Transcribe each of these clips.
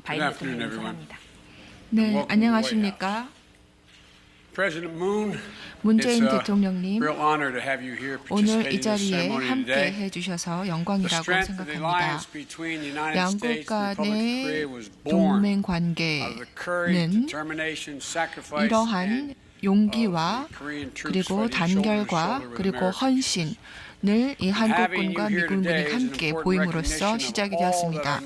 바이든 대통령을 인사합니다. 네, 안녕하십니까? 문재인 대통령님, 오늘 이 자리에 함께 해주셔서 영광이라고 생각합니다. 양국 간의 동맹 관계는 이러한 용기와 그리고 단결과 그리고 헌신을 이 한국군과 미군군이 함께 보임으로써 시작이 되었습니다.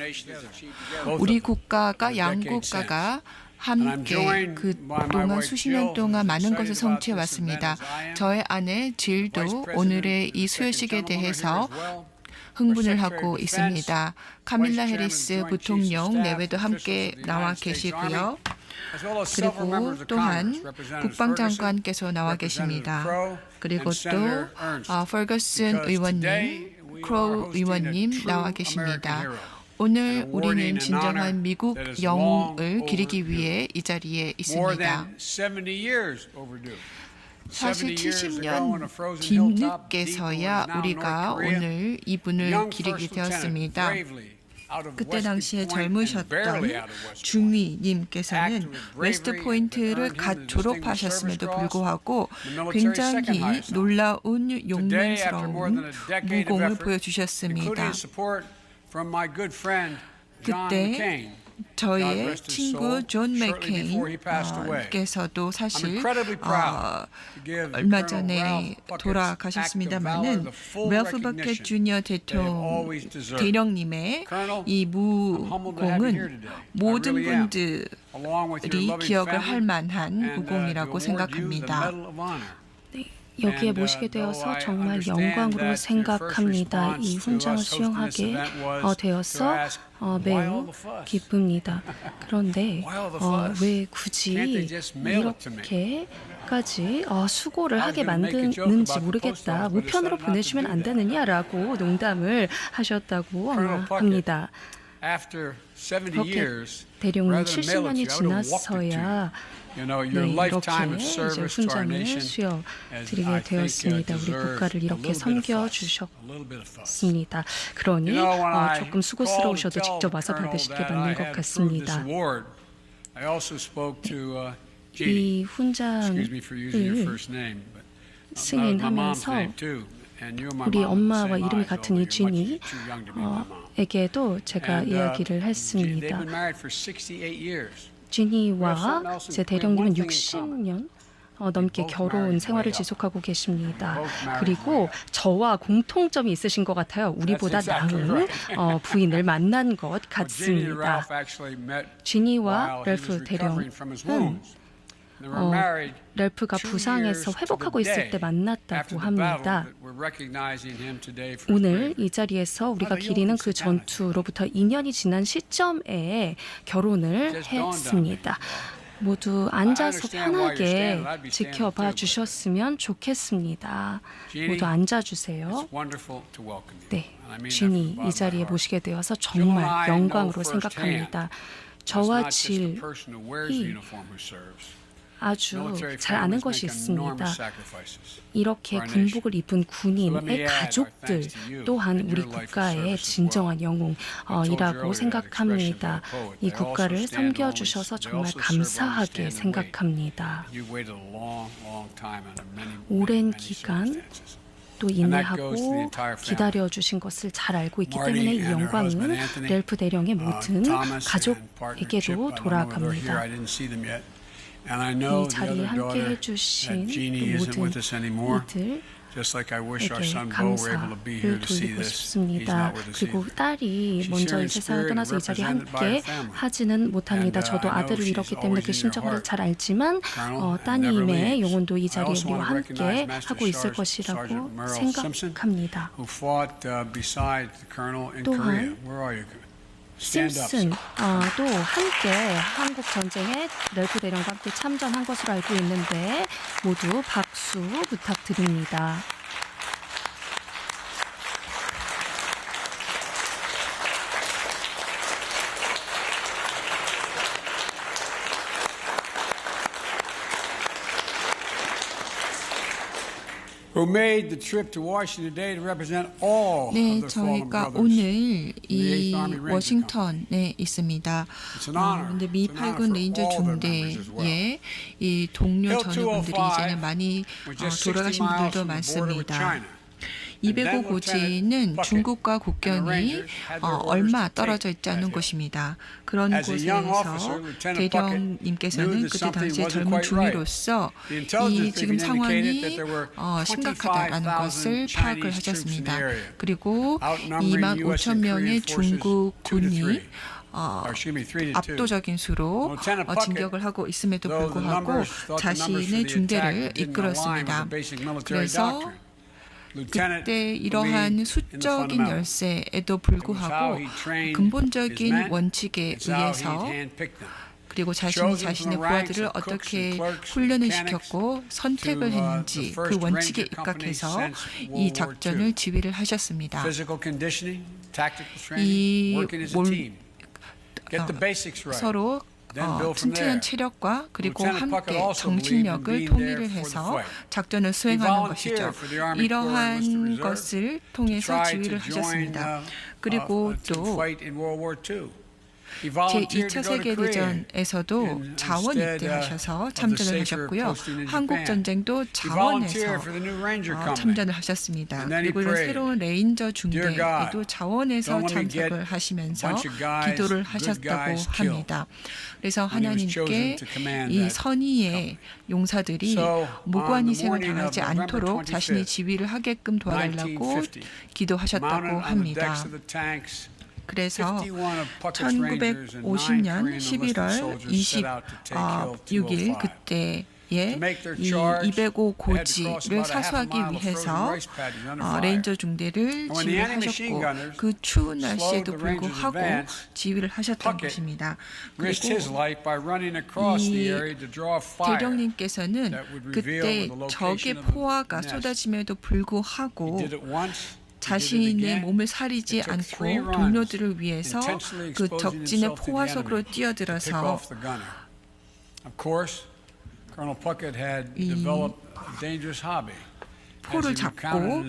우리 국가가 양국가가 함께 그동안 수십 년 동안 많은 것을 성취해 왔습니다. 저의 아내 질도 오늘의 이 수여식에 대해서 흥분을 하고 있습니다. 카밀라 해리스 부통령 내외도 함께 나와 계시고요. 그리고 또한 국방장관께서 나와 계십니다. 그리고 또 퍼거슨 의원님, 크로우 의원님 나와 계십니다. 오늘 우리는 진정한 미국 영웅을 기리기 위해 이 자리에 있습니다. 사실 70년 뒤늦게서야 우리가 오늘 이분을 기리게 되었습니다. 그때 당시에 젊으셨던 주미님께서는 웨스트포인트를 갓 졸업하셨음에도 불구하고 굉장히 놀라운 용맹스러운 무공을 보여주셨습니다. 그때 저의 친구 존 맥케인께서도 사실 얼마 전에 돌아가셨습니다마는 멜프 버켓 주니어 대령님의 이 무공은 모든 분들이 기억을 할 만한 무공이라고 생각합니다. 여기에 모시게 되어서 정말 영광으로 생각합니다. 이 훈장을 수여하게 되어서 매우 기쁩니다. 그런데 왜 굳이 이렇게까지 수고를 하게 만드는지 모르겠다. 우편으로 보내주면 안 되느냐라고 농담을 하셨다고 합니다. 버켓 대령님 70년이 지났어야 이렇게 이제 훈장을 수여드리게 되었습니다. 우리 국가를 이렇게 섬겨주셨습니다. 그러니 조금 수고스러우셔도 직접 와서 받으시는 게 맞는 것 같습니다. 이 훈장을 승인하면서 우리 엄마와 이름이 같은 이 지니에게도 제가 이야기를 했습니다. 지니와 제 대령님은 60년 넘게 결혼 생활을 지속하고 계십니다. 그리고 저와 공통점이 있으신 것 같아요. 우리보다 나은 부인을 만난 것 같습니다. 지니와 랄프 대령은 랄프가 부상에서 회복하고 있을 때 만났다고 합니다. 오늘 이 자리에서 우리가 기리는 그 전투로부터 2년이 지난 시점에 결혼을 했습니다. 모두 앉아서 편하게 지켜봐 주셨으면 좋겠습니다. 모두 앉아주세요. 네, 지니 이 자리에 모시게 되어서 정말 영광으로 생각합니다. 저와 질이 아주 잘 아는 것이 있습니다. 이렇게 군복을 입은 군인의 가족들 또한 우리 국가의 진정한 영웅이라고 생각합니다. 이 국가를 섬겨주셔서 정말 감사하게 생각합니다. 오랜 기간 또 인내하고 기다려주신 것을 잘 알고 있기 때문에 이 영광은 랄프 대령의 모든 가족에게도 돌아갑니다. 이 자리에 함께 해주신 모든 이들에게 감사를 돌리고 싶습니다. 그리고 딸이 먼저 이 세상을 떠나서 이 자리에 함께 하지는 못합니다. 저도 아들을 잃었기 때문에 그 심정을 잘 알지만 따님의 영혼도 이 자리에 우리와 함께 하고 있을 것이라고 생각합니다. 또한 심슨도 함께 한국 전쟁에 랄프 대령과 함께 참전한 것으로 알고 있는데 모두 박수 부탁드립니다. who made the trip to Washington today to represent all 네, of the fallen 저희가 brothers. 오늘 이 the 8th Army Ranger 워싱턴에 있습니다. It's an honor. 근데 미 It's an honor 8군 for 레인저 all their members as well. 중대의 이 동료 Hill 전우분들이 205 이제는 많이 was just 60 돌아가신 miles 분들도 from the border with 많습니다. China. 205 고지는 중국과 국경이 얼마 떨어져 있지 않은 곳입니다. 그런 곳에서 대령님께서는 그때 당시에 젊은 중위로서 이 지금 상황이 심각하다라는 것을 파악을 하셨습니다. 그리고 2만 5천 명의 중국 군이 압도적인 수로 진격을 하고 있음에도 불구하고 자신의 중대를 이끌었습니다. 그래서 그때 이러한 수적인 열세에도 불구하고 근본적인 원칙에 의해서 그리고 자신이 자신의 부하들을 어떻게 훈련을 시켰고 선택을 했는지 그 원칙에 입각해서 이 작전을 지휘를 하셨습니다. 이 서로 튼튼한 체력과 그리고 함께 정신력을 통일을 해서 작전을 수행하는 것이죠. 이러한 것을 통해서 지휘를 하셨습니다. 그리고 또 제2차 세계대전에서도 자원 입대하셔서 참전을 하셨고요. 한국전쟁도 자원에서 참전을 하셨습니다. 그리고 이런 새로운 레인저 중대에도 자원에서 참석을 하시면서 기도를 하셨다고 합니다. 그래서 하나님께 이 선의의 용사들이 무고한 희생을 당하지 않도록 자신이 지휘를 하게끔 도와달라고 기도하셨다고 합니다. 그래서 1950년 11월 26일 그때에 이 205 고지를 사수하기 위해서 레인저 중대를 지휘하셨고 그 추운 날씨에도 불구하고 지휘를 하셨던 것입니다. 그리고 이 대령님께서는 그때 적의 포화가 쏟아짐에도 불구하고 자신의 몸을 사리지 않고 동료들을 위해서 그 적진의 포화 속으로 뛰어들어서 포를 잡고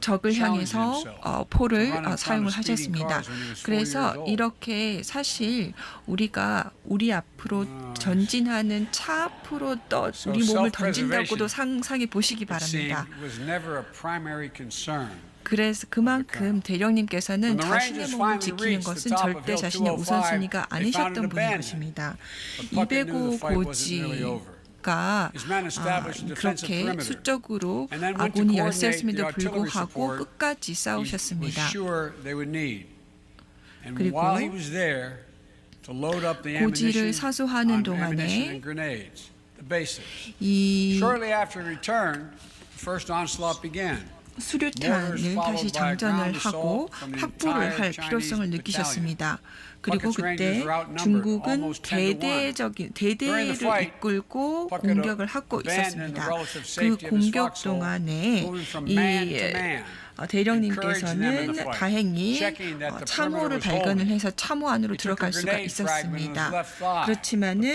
적을 향해서 포를 사용을 하셨습니다. 그래서 이렇게 사실 우리가 우리 앞으로 전진하는 차 앞으로 우리 몸을 던진다고도 상상해 보시기 바랍니다. 그래서 그만큼 대령님께서는 자신의 몸을 지키는 것은 절대 자신의 우선순위가 아니셨던 분인 것입니다. 205 고지가 그렇게 수적으로 아군이 열세였음에도 불구하고 끝까지 싸우셨습니다. 그리고 고지를 사수하는 동안에 이 수류탄을 다시 장전을 하고 확보를 할 필요성을 느끼셨습니다. 그리고 그때 중국은 대대를 이끌고 공격을 하고 있었습니다. 그 공격 동안에 이 대령님께서는 다행히 참호를 발견을 해서 참호 안으로 들어갈 수가 있었습니다. 그렇지만은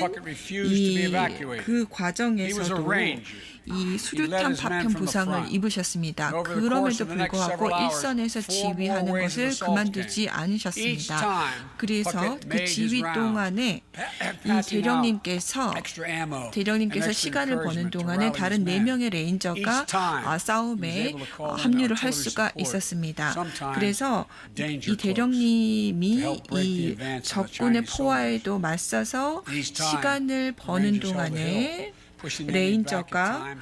그 과정에서도 이 수류탄 파편 부상을 입으셨습니다. 그럼에도 불구하고 일선에서 지휘하는 것을 그만두지 않으셨습니다. 그래서 그 지휘 동안에 이 대령님께서 시간을 버는 동안에 다른 4명의 레인저가 싸움에 합류를 할 수가 있었습니다. 그래서 이 대령님이 이 적군의 포화에도 맞서서 시간을 버는 동안에 레인저가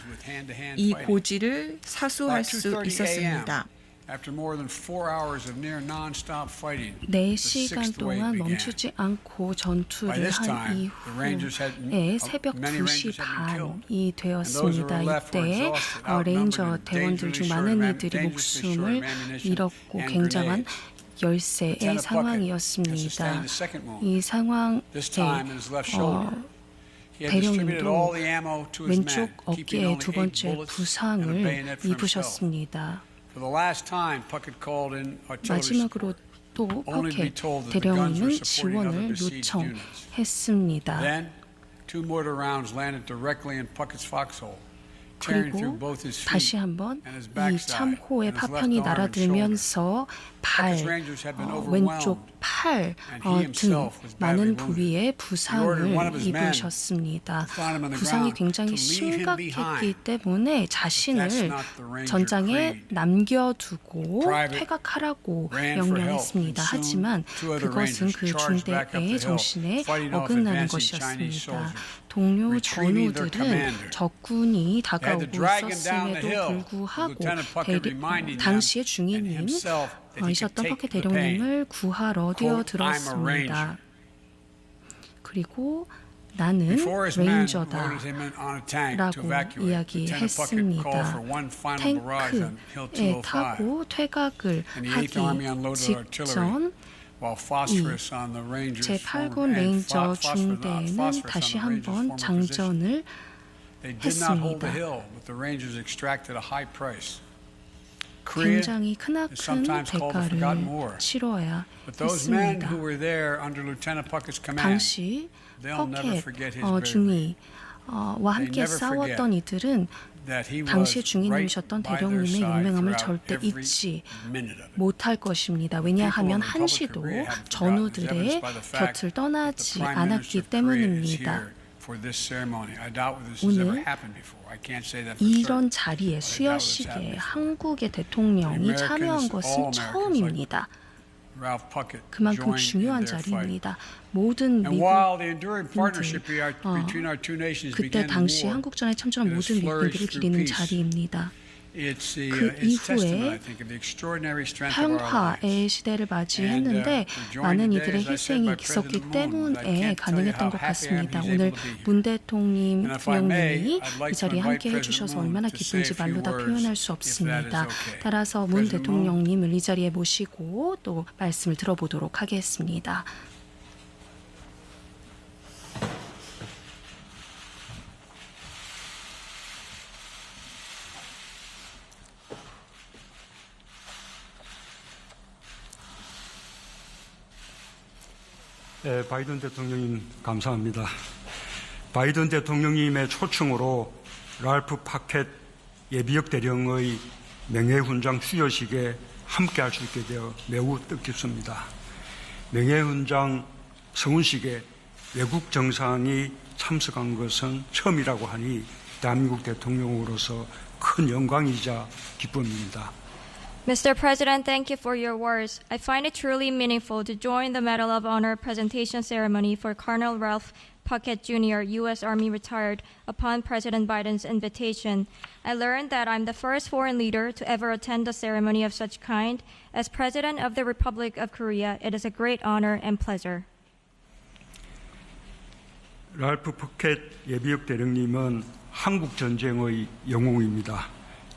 이 고지를 사수할 수 있었습니다. 4시간 동안 멈추지 않고 전투를 한 이후에 새벽 2시 반이 되었습니다. 이때 레인저 대원들 중 많은 이들이 목숨을 잃었고 굉장한 열세의 상황이었습니다. 이 상황에 대령님도 왼쪽 어깨에 2번째 부상을 입으셨습니다. 마지막으로 또 퍼켓 대령님은 지원을 요청했습니다. tearing through 그리고 both his 다시 feet 한번 and his 이 backside 참호의 and his left 파편이 arm and 날아들면서 발, Puckett's Rangers had been 왼쪽 overwhelmed, 팔, and he 등 himself was badly 많은 wounded. 부위에 He ordered 부상을 one of his men 입으셨습니다. to find him on the 부상이 ground 굉장히 to leave him 심각했기 behind. 때문에 That's 자신을 not the Ranger 전장에 creed. 남겨두고 Private 퇴각하라고 ran for help, 명령했습니다. and soon 하지만 two other 그것은 Rangers 그 charged back up the 중대의 hill, 정신에 fighting off 어긋나는 advancing Chinese 것이었습니다. soldiers, 동료 retrieving their 전우들은 commander. 적군이 They had to 다가오고 drag him down the 있었음에도 hill, 불구하고 with Lieutenant Puckett reminding them 당시의 and 중위님 himself that he could 이셨던 take 퍼켓 the pain. 대령님을 구하러 Quote, "I'm a 뛰어들었습니다. ranger." 그리고 나는 Before his men 레인저다 loaded him on a tank to 라고 evacuate, Lieutenant Puckett called for one final barrage on Hill 탱크에 205. 타고 퇴각을 And the 8th Army 하기 unloaded artillery, 직전 while phosphorus on the Rangers 제8군 레인저 중대는 다시 한번 장전을 They did not hold 했습니다. the hill, but the Rangers extracted a high price. Korea 굉장히 is 크나큰 sometimes called the forgotten war. 대가를 치러야 But those men 했습니다. who were there under Lieutenant Puckett's command, 당시 they'll never 퍼켓 forget his bravery. 중위와 함께 never 싸웠던 이들은 That he 당시 was 중위님이셨던 right by their 대령님의 side 용맹함을 throughout 절대 every 잊지 minute of it. 못할 것입니다. 왜냐하면 한시도 전우들의 곁을 떠나지 않았기 때문입니다. 오늘 이런 자리에 수여식에 한국의 대통령이 참여한 것은 처음입니다. 그만큼 중요한 자리입니다. 모든 미국인들, 그때 당시 한국전에 참전한 모든 미국인들을 기리는 자리입니다. 그 이후에 평화의 시대를 맞이했는데 많은 이들의 희생이 있었기 때문에 가능했던 것 같습니다. 오늘 문 대통령님이 이 자리에 함께 해주셔서 얼마나 기쁜지 말로 다 표현할 수 없습니다. 따라서 문 대통령님을 이 자리에 모시고 또 말씀을 들어보도록 하겠습니다. 네, 바이든 대통령님 감사합니다. 바이든 대통령님의 초청으로 랄프 파켓 예비역 대령의 명예훈장 수여식에 함께할 수 있게 되어 매우 뜻깊습니다. 명예훈장 서훈식에 외국 정상이 참석한 것은 처음이라고 하니 대한민국 대통령으로서 큰 영광이자 기쁨입니다. Mr. President, thank you for your words. I find it truly meaningful to join the Medal of Honor presentation ceremony for Colonel Ralph Puckett Jr., U.S. Army retired, upon President Biden's invitation. I learned that I'm the first foreign leader to ever attend a ceremony of such kind. As President of the Republic of Korea, it is a great honor and pleasure. 랄프 푸켓 예비역 대령님은 한국 전쟁의 영웅입니다.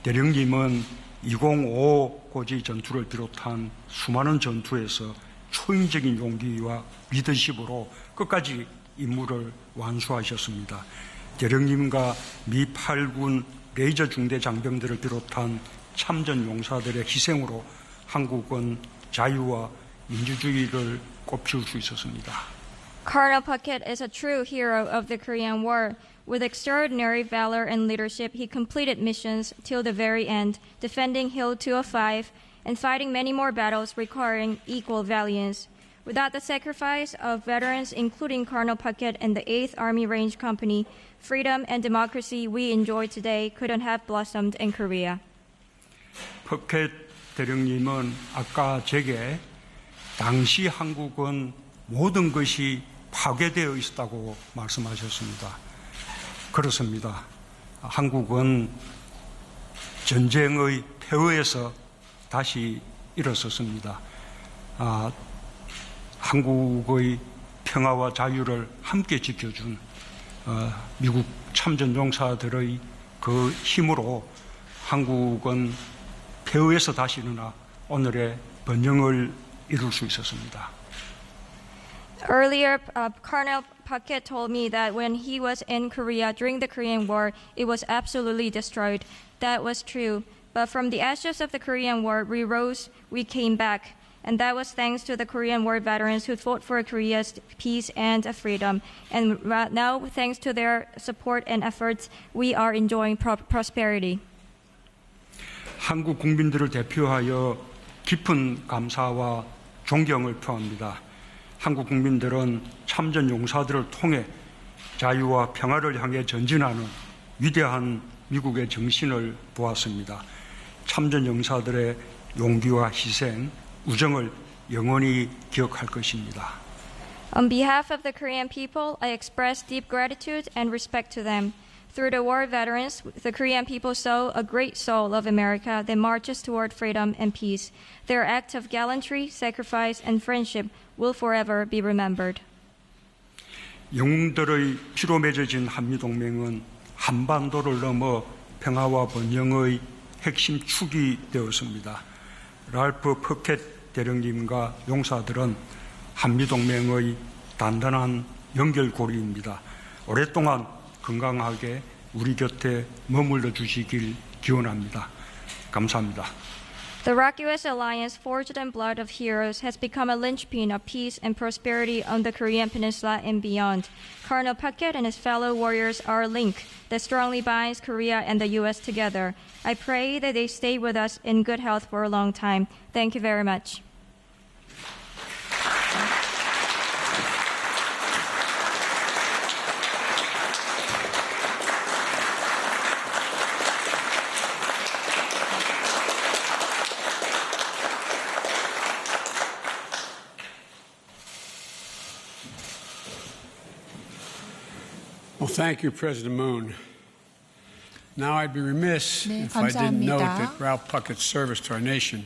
대령님은 2055 고지 전투를 비롯한 수많은 전투에서 초인적인 용기와 리더십으로 끝까지 임무를 완수하셨습니다. 대령님과 미 8군 레이저 중대 장병들을 비롯한 참전 용사들의 희생으로 한국은 자유와 민주주의를 꽃피울 수 있었습니다. Colonel Puckett is a true hero of the Korean War. With extraordinary valor and leadership, he completed missions till the very end, defending Hill 205 and fighting many more battles requiring equal valiance. Without the sacrifice of veterans, including Colonel Puckett and the 8th Army Range Company, freedom and democracy we enjoy today couldn't have blossomed in Korea. 푸켓 대령님은 아까 제게 당시 한국은 모든 것이 파괴되어 있었다고 말씀하셨습니다. 그렇습니다. 한국은 전쟁의 폐허에서 다시 일어섰습니다. 한국의 평화와 자유를 함께 지켜준 미국 참전 용사들의 그 힘으로 한국은 폐허에서 다시 일어나 오늘의 번영을 이룰 수 있었습니다. Earlier, Colonel Puckett told me that when he was in Korea during the Korean War, it was absolutely destroyed. That was true. But from the ashes of the Korean War, we rose, we came back. And that was thanks to the Korean War veterans who fought for Korea's peace and freedom. And now, thanks to their support and efforts, we are enjoying prosperity. 한국 국민들을 대표하여 깊은 감사와 존경을 표합니다. 한국 국민들은 참전 용사들을 통해 자유와 평화를 향해 전진하는 위대한 미국의 정신을 보았습니다. 참전 용사들의 용기와 희생, 우정을 영원히 기억할 것입니다. On behalf of the Korean people, I express deep gratitude and respect to them. Through the war veterans, the Korean people saw a great soul of America that marches toward freedom and peace. Their act of gallantry, sacrifice, and friendship will forever be remembered. 영웅들의 피로 맺어진 한미동맹은 한반도를 넘어 평화와 번영의 핵심 축이 되었습니다. 랄프 퍼켓 대령님과 용사들은 한미동맹의 단단한 연결고리입니다. 오랫동안 건강하게 우리 곁에 머물러 주시길 기원합니다. 감사합니다. The Rock-US alliance, forged in blood of heroes, has become a linchpin of peace and prosperity on the Korean Peninsula and beyond. Colonel Puckett and his fellow warriors are a link that strongly binds Korea and the U.S. together. I pray that they stay with us in good health for a long time. Thank you very much. Well, thank you, President Moon. Now, I'd be remiss 네, if I didn't note 감사합니다. that Ralph Puckett's service to our nation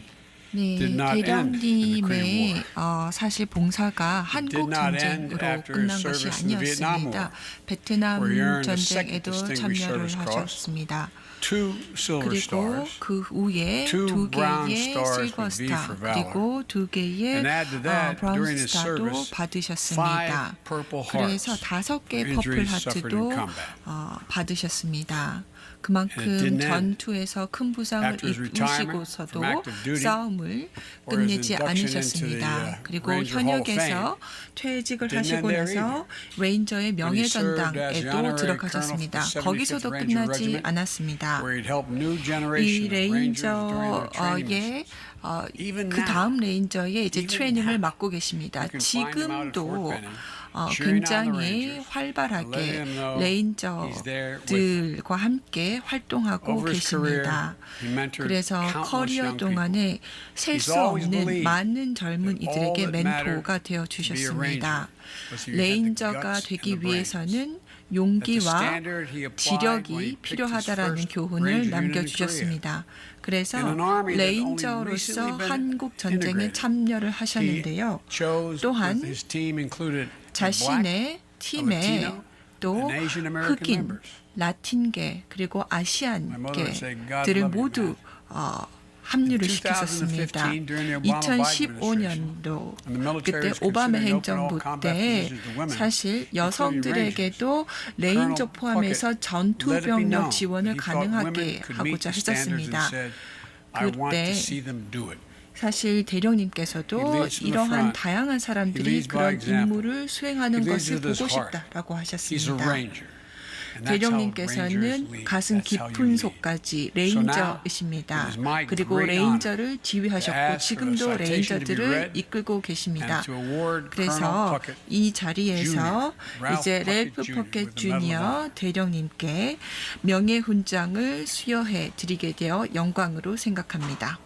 네, did not end in the Korean 대령님의 War. 사실 봉사가 did 한국 not end 전쟁으로 after his 끝난 것이 service in the Vietnam 아니었습니다. War, 베트남 where he earned the second 전쟁에도 Distinguished 참여를 Service Cross, 하셨습니다. 2 Silver 그리고 Stars, 그 후에 2 두 Brown 개의 Stars 실버 with V 스타 for Valor. 그리고 두 개의 And add to that, 브라운 during his 스타도 service, 받으셨습니다. 5 Purple 그래서 Hearts 5개 for 퍼플 injuries suffered in 하트도 combat. 받으셨습니다. And it 그만큼 didn't end. 전투에서 큰 부상을 After his retirement 입으시고서도 from active duty, 싸움을 or his 끝내지 induction into 않으셨습니다. the, 그리고 Ranger Hall of 현역에서 퇴직을 didn't 하시고 end there 나서 레인저의 When he served as the 명예전당에도 honorary 들어가셨습니다. colonel for the 거기서도 75th Ranger 끝나지 Regiment, 않았습니다. where he'd helped new 이 generation of Rangers during their training 레인저의 missions. Even 그 now, 다음 레인저의 이제 even 트레이닝을 now, 맡고 계십니다. you can find him out at Fort 지금도 Benning, cheering on the 굉장히 Rangers, letting 활발하게 them know he's there with them. 레인저들과 함께 활동하고 Over his career, 계십니다. he mentored 그래서 countless 커리어 young 동안에 셀 He's 수 always 없는 believed 많은 that all 젊은이들에게 that mattered 멘토가 되어 to be a 주셨습니다. Ranger was you had the 레인저가 guts and 되기 the brains. 위해서는 That the 용기와 standard he applied when he 지력이 picked his 필요하다라는 first 교훈을 Ranger unit in 남겨주셨습니다. 그래서 In an army that only 레인저로서 recently been 한국 전쟁에 integrated, 참여를 하셨는데요. He chose 또한 with his team included 자신의 팀에 Latino, 또 and Asian American 흑인, members. 라틴계 그리고 My mother would say, God 아시안계들을 love you, 모두 man. 합류를 In 시켰었습니다. 2015, during the Obama Biden 2015년도 and the military 그때 was 오바마 considering 행정부 open all combat 때 positions to women, 사실 including 여성들에게도 Rangers. 레인저 Colonel 포함해서 Puckett 전투 let it be known 병력 지원을 he thought women 가능하게 could meet 하고자 the standards and 했었습니다. said, I want 그때 to see them do it. 사실 He 대령님께서도 leads from the 이러한 front. 다양한 He 사람들이 leads by 그런 example. 임무를 수행하는 He leads 것을 with his 보고 heart. 싶다라고 He's a 하셨습니다. ranger. And that's how Rangers 대령님께서는 lead. 가슴 That's how you 깊은 lead. 속까지 So now, 레인저이십니다. it is my 그리고 great 레인저를 honor to 지휘하셨고 ask for a 지금도 citation to be 레인저들을 read 이끌고 계십니다. and to award Colonel 그래서 Puckett 이 자리에서 Jr., Ralph 이제 Puckett 렐프 Jr. 퍼켓 with the Medal of 주니어 Honor. 대령님께 명예훈장을 수여해 드리게 되어 영광으로 생각합니다.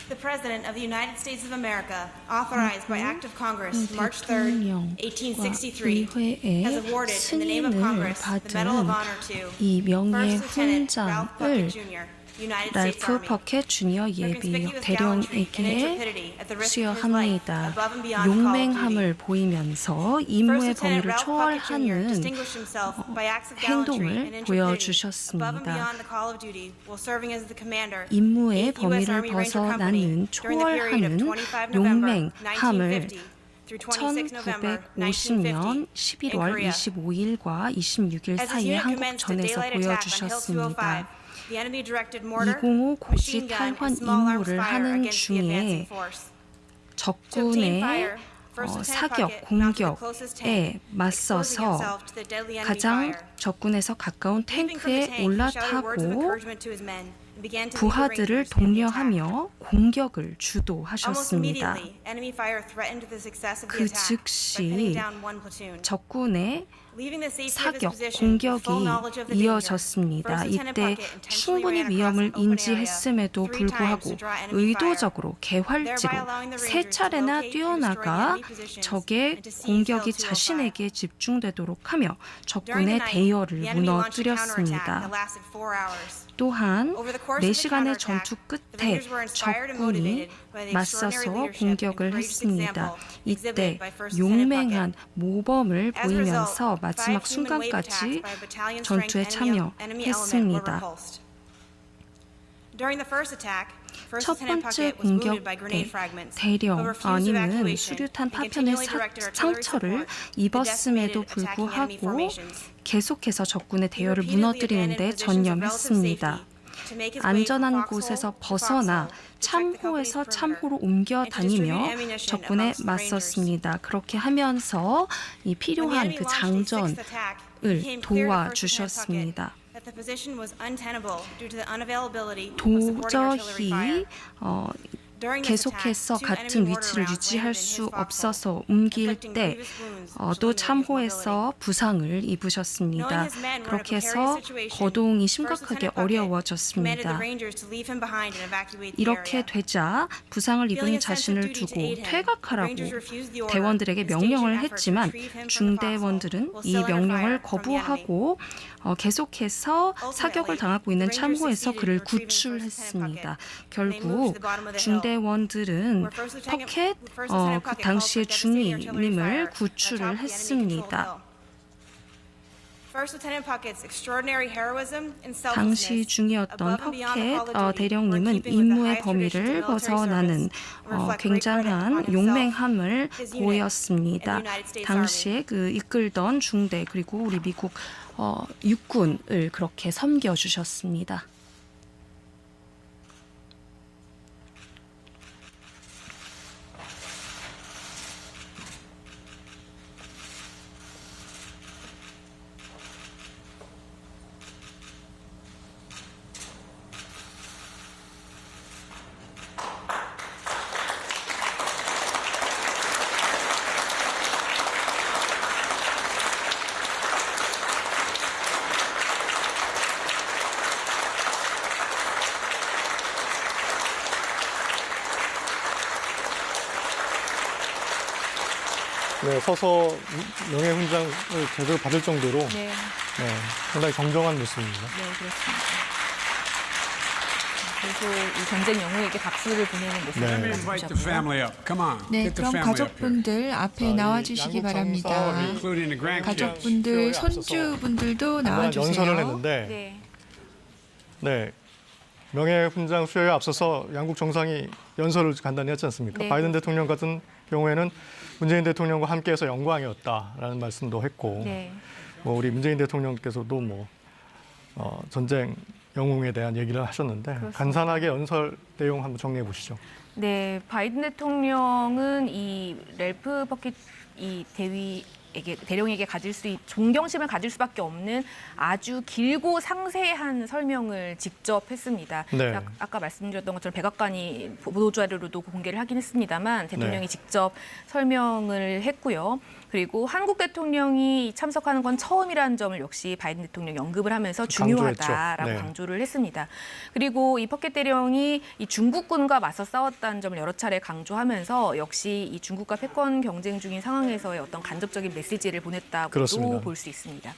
The President of the United States of America, authorized by Act of Congress, March 3, 1863, has 대통령과 awarded in the name of 승인을 Congress the Medal of 받은 Honor to 이 First Lieutenant Ralph Puckett 명예훈장을 Jr., United States 랄프 Army. 퍼켓 주니어 Their 예비 conspicuous gallantry and 대령에게 intrepidity at the risk of his life, 수여합니다. above and beyond the call of duty. 용맹함을 보이면서 First 임무의 Lieutenant 범위를 Ralph Puckett Jr. 초월하는 distinguished himself by acts of gallantry 행동을 and intrepidity, above and 보여주셨습니다. beyond the call of duty, while serving as the commander, 임무의 8th U.S. 범위를 Army Ranger Company 벗어나는 during the period of 초월하는 25 November 용맹함을 1950 through 26 November 1950. 1950년 11월 25일과 26일 As his 사이에 unit 한국 commenced a 전에서 daylight attack on Hill 205, 보여주셨습니다. the enemy directed mortar, 205 고지 machine gun, 탈환 and small arms 임무를 fire 하는 against the advancing 중에 force. 적군의 사격, 공격에 맞서서 가장 적군에서 가까운 탱크에 올라타고 부하들을 독려하며 공격을 주도하셨습니다. 그 즉시 적군의 사격, 공격이 이어졌습니다. 이때 충분히 위험을 인지했음에도 불구하고 의도적으로 개활지로 세 차례나 뛰어나가 적의 공격이 자신에게 집중되도록 하며 적군의 대열을 무너뜨렸습니다. 또한 4시간의 전투 끝에 적군이 맞서서 공격을 했습니다. 이때 용맹한 모범을 보이면서 마지막 순간까지 전투에 참여했습니다. 첫 번째 공격 때 대령님은 수류탄 파편의 상처를 입었음에도 불구하고 계속해서 적군의 대열을 무너뜨리는 데 전념했습니다. 안전한 곳에서 벗어나 참호에서 참호로 옮겨 다니며 적군에 맞섰습니다. 그렇게 하면서 이 필요한 그 장전을 도와주셨습니다. 도저히 계속해서 같은 위치를 유지할 수 없어서 옮길 때도 참호에서 부상을 입으셨습니다. 그렇게 해서 거동이 심각하게 어려워졌습니다. 이렇게 되자 부상을 입은 자신을 두고 퇴각하라고 대원들에게 명령을 했지만 중대원들은 이 명령을 거부하고 계속해서 사격을 당하고 있는 참호에서 그를 구출했습니다. 결국 중대원들은 퍼켓 그 당시의 중위님을 구출을 했습니다. 당시 중이었던 퍼켓 대령님은 임무의 범위를 벗어나는 굉장한 용맹함을 보였습니다. 당시에 그 이끌던 중대 그리고 우리 미국 육군을 그렇게 섬겨주셨습니다. 네, 서서 명예훈장을 제대로 받을 정도로 상당히 정정한 모습입니다. 네, 그렇습니다. 그래서 이 전쟁 영웅에게 박수를 보내는 모습을 Invite the family up. Come on. 네, Get the 그럼 family up here. 가족분들 앞에 나와주시기 양국 바랍니다. 정상이 Including the grandkids. 가족분들, 손주분들도 연설을 나와주세요. 했는데 명예훈장 수여에 앞서서 양국 정상이 연설을 간단히 했지 않습니까? 네. 바이든 대통령 같은 경우에는 문재인 대통령과 함께해서 영광이었다라는 말씀도 했고 뭐 우리 문재인 대통령께서도 전쟁 영웅에 대한 얘기를 하셨는데 간단하게 연설 내용 한번 정리해 보시죠. 네, 바이든 대통령은 이 랠프 버킷 이 대령에게 존경심을 가질 수밖에 없는 아주 길고 상세한 설명을 직접 했습니다. 네. 아까 말씀드렸던 것처럼 백악관이 보도자료로도 공개를 하긴 했습니다만 대통령이 직접 설명을 했고요. 그리고 한국 대통령이 참석하는 건 처음이라는 점을 역시 바이든 대통령이 언급을 하면서 중요하다라고 강조를 했습니다. 그리고 이 퍼켓 대령이 이 중국군과 맞서 싸웠다는 점을 여러 차례 강조하면서 역시 이 중국과 패권 경쟁 중인 상황에서의 어떤 간접적인 메시지를 보냈다고도 볼 수 있습니다.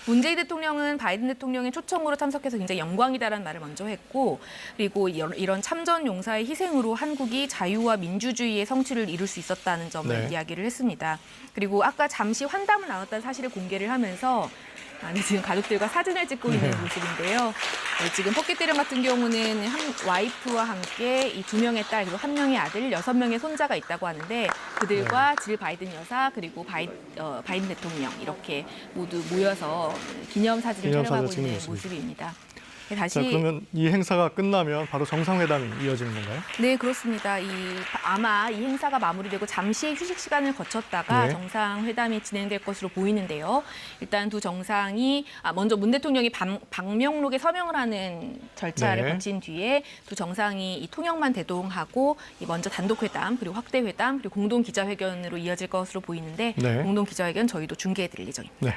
문재인 대통령은 바이든 대통령의 초청으로 참석해서 굉장히 영광이다라는 말을 먼저 했고 그리고 이런 참전 용사의 희생으로 한국이 자유와 민주주의의 성취를 이룰 수 있었다는 점을 이야기를 했습니다. 그리고 아까 잠시 환담을 나눴다는 사실을 공개를 하면서 아니, 지금 가족들과 사진을 찍고 있는 모습인데요. 네, 지금 퍼켓 대령 같은 경우는 와이프와 함께 이 2명의 딸 그리고 1명의 아들, 6명의 손자가 있다고 하는데 그들과 질 바이든 여사 그리고 바이든 대통령 이렇게 모두 모여서 기념사진을 촬영하고 있는 모습입니다. 네, 다시 자, 그러면 이 행사가 끝나면 바로 정상회담이 이어지는 건가요? 네, 그렇습니다. 아마 이 행사가 마무리되고 잠시 휴식 시간을 거쳤다가 네. 정상회담이 진행될 것으로 보이는데요. 일단 두 정상이 먼저 문 대통령이 방명록에 서명을 하는 절차를 네. 거친 뒤에 두 정상이 이 통역만 대동하고 먼저 단독회담 그리고 확대회담 그리고 공동 기자회견으로 이어질 것으로 보이는데 네. 공동 기자회견 저희도 중계해드릴 예정입니다. 네.